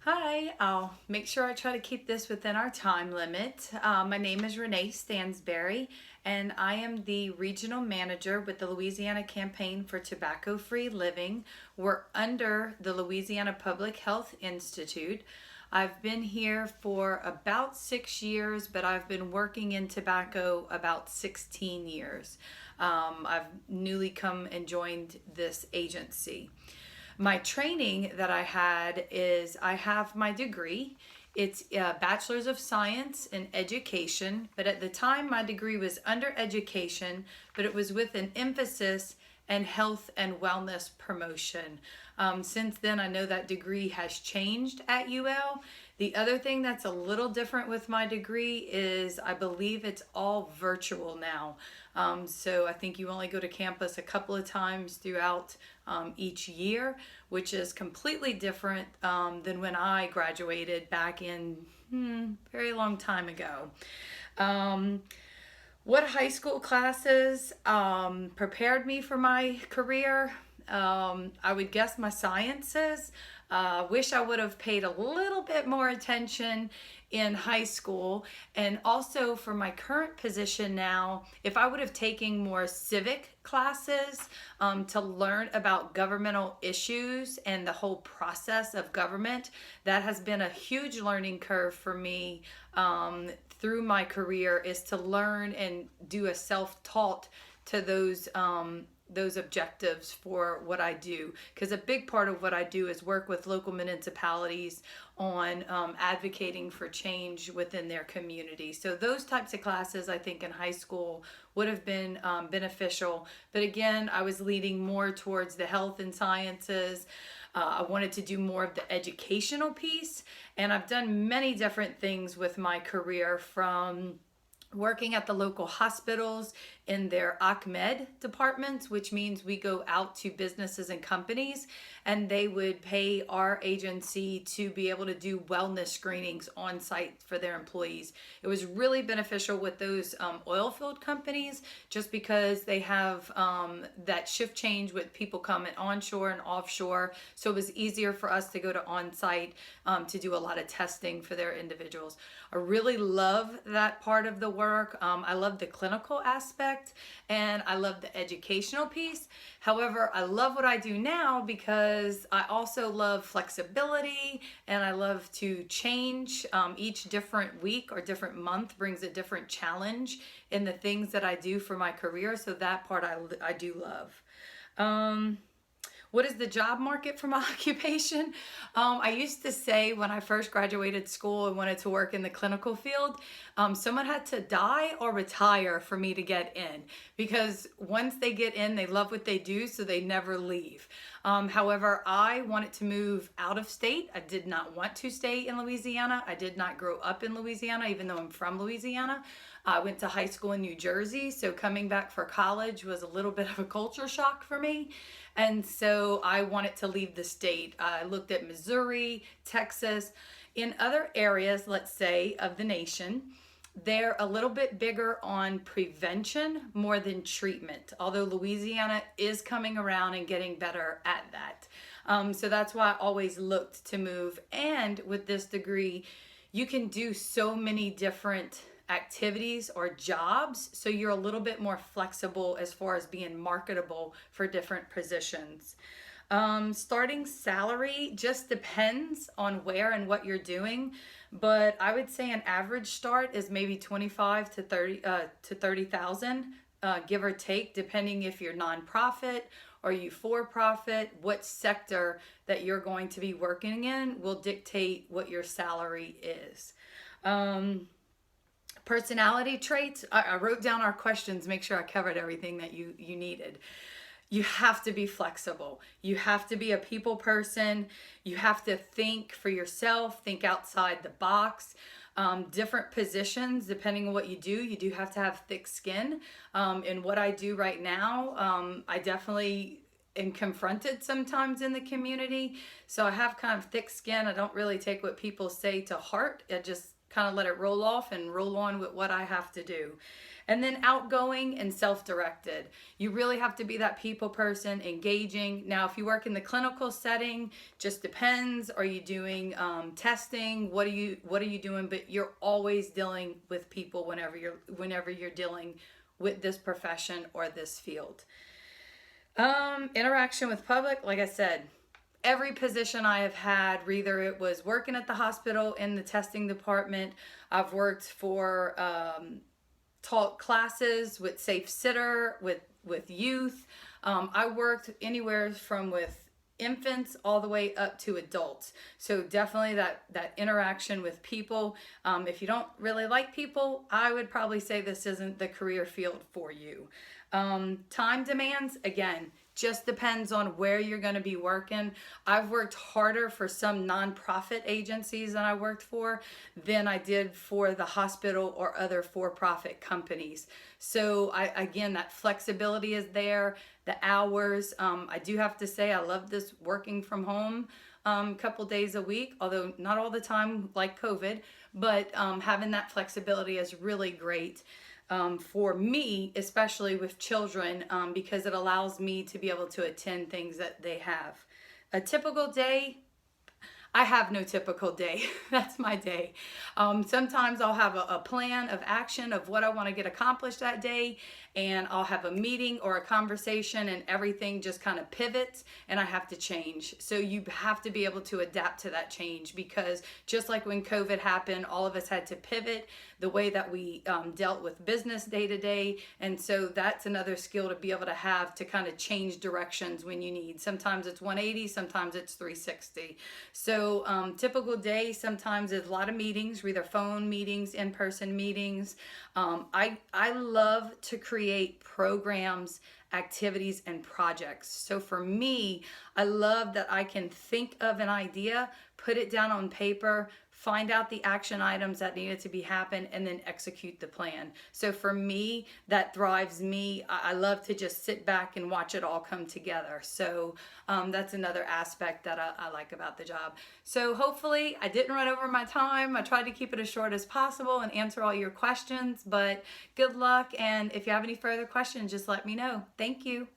Hi, I'll make sure I try to keep this within our time limit. My name is Rene Stansbury, and I am the regional manager with the Louisiana Campaign for Tobacco-Free Living. We're under the Louisiana Public Health Institute. I've been here for about 6 years, but I've been working in tobacco about 16 years. I've newly come and joined this agency. My training that I had is I have my degree. It's a Bachelor's of Science in Education, but at the time my degree was under education, but it was with an emphasis in health and wellness promotion. Since then, I know that degree has changed at UL. The other thing that's a little different with my degree is I believe it's all virtual now. So I think you only go to campus a couple of times throughout each year, which is completely different than when I graduated back in very long time ago. What high school classes prepared me for my career? I would guess my sciences. Wish I would have paid a little bit more attention in high school. And also for my current position now, if I would have taken more civic classes to learn about governmental issues and the whole process of government, that has been a huge learning curve for me through my career, is to learn and do a self-taught to those objectives for what I do, because a big part of what I do is work with local municipalities on advocating for change within their community. So those types of classes I think in high school would have been beneficial, but again, I was leaning more towards the health and sciences. I wanted to do more of the educational piece, and I've done many different things with my career, from working at the local hospitals in their ACMED departments, which means we go out to businesses and companies and they would pay our agency to be able to do wellness screenings on site for their employees. It was really beneficial with those oil field companies, just because they have that shift change with people coming onshore and offshore. So it was easier for us to go to on site to do a lot of testing for their individuals. I really love that part of the work. I love the clinical aspect and I love the educational piece. However, I love what I do now because I also love flexibility and I love to change. Each different week or different month brings a different challenge in the things that I do for my career. So that part I do love. What is the job market for my occupation? I used to say when I first graduated school and wanted to work in the clinical field, someone had to die or retire for me to get in, because once they get in, they love what they do, so they never leave. However, I wanted to move out of state. I did not want to stay in Louisiana. I did not grow up in Louisiana, even though I'm from Louisiana. I went to high school in New Jersey, so coming back for college was a little bit of a culture shock for me. And so I wanted to leave the state. I looked at Missouri, Texas. In other areas, let's say, of the nation, they're a little bit bigger on prevention more than treatment, although Louisiana is coming around and getting better at that. So that's why I always looked to move. And with this degree, you can do so many different activities or jobs, so you're a little bit more flexible as far as being marketable for different positions. Starting salary just depends on where and what you're doing, but I would say an average start is maybe 25 to 30,000, give or take, depending if you're nonprofit or you for profit. What sector that you're going to be working in will dictate what your salary is. Personality traits, I wrote down our questions, make sure I covered everything that you needed. You have to be flexible. You have to be a people person. You have to think for yourself, think outside the box. Different positions, depending on what you do have to have thick skin. In what I do right now, I definitely am confronted sometimes in the community. So I have kind of thick skin. I don't really take what people say to heart. I just kind of let it roll off and roll on with what I have to do. And then outgoing and self-directed. You really have to be that people person, engaging. Now, if you work in the clinical setting, just depends. Are you doing testing? What are you doing? But you're always dealing with people whenever you're dealing with this profession or this field. Interaction with public, like I said, every position I have had, either it was working at the hospital in the testing department, I've worked for taught classes with Safe Sitter, with youth. I worked anywhere from with infants all the way up to adults. So definitely that interaction with people. If you don't really like people, I would probably say this isn't the career field for you. Time demands, again, just depends on where you're going to be working. I've worked harder for some nonprofit agencies that I worked for than I did for the hospital or other for-profit companies. So again, that flexibility is there. The hours, I do have to say I love this working from home a couple days a week, although not all the time like COVID, but having that flexibility is really great. For me, especially with children, because it allows me to be able to attend things that they have. A typical day, I have no typical day. That's my day. Sometimes I'll have a plan of action of what I want to get accomplished that day, and I'll have a meeting or a conversation and everything just kind of pivots and I have to change. So you have to be able to adapt to that change, because just like when COVID happened, all of us had to pivot the way that we dealt with business day to day. And so that's another skill to be able to have, to kind of change directions when you need. Sometimes it's 180, sometimes it's 360. So typical day sometimes is a lot of meetings, either phone meetings, in-person meetings. I love to create programs, activities, and projects. So for me, I love that I can think of an idea, put it down on paper, find out the action items that needed to be happen, and then execute the plan. So for me, that drives me. I love to just sit back and watch it all come together. So that's another aspect that I like about the job. So hopefully I didn't run over my time. I tried to keep it as short as possible and answer all your questions, but good luck. And if you have any further questions, just let me know. Thank you.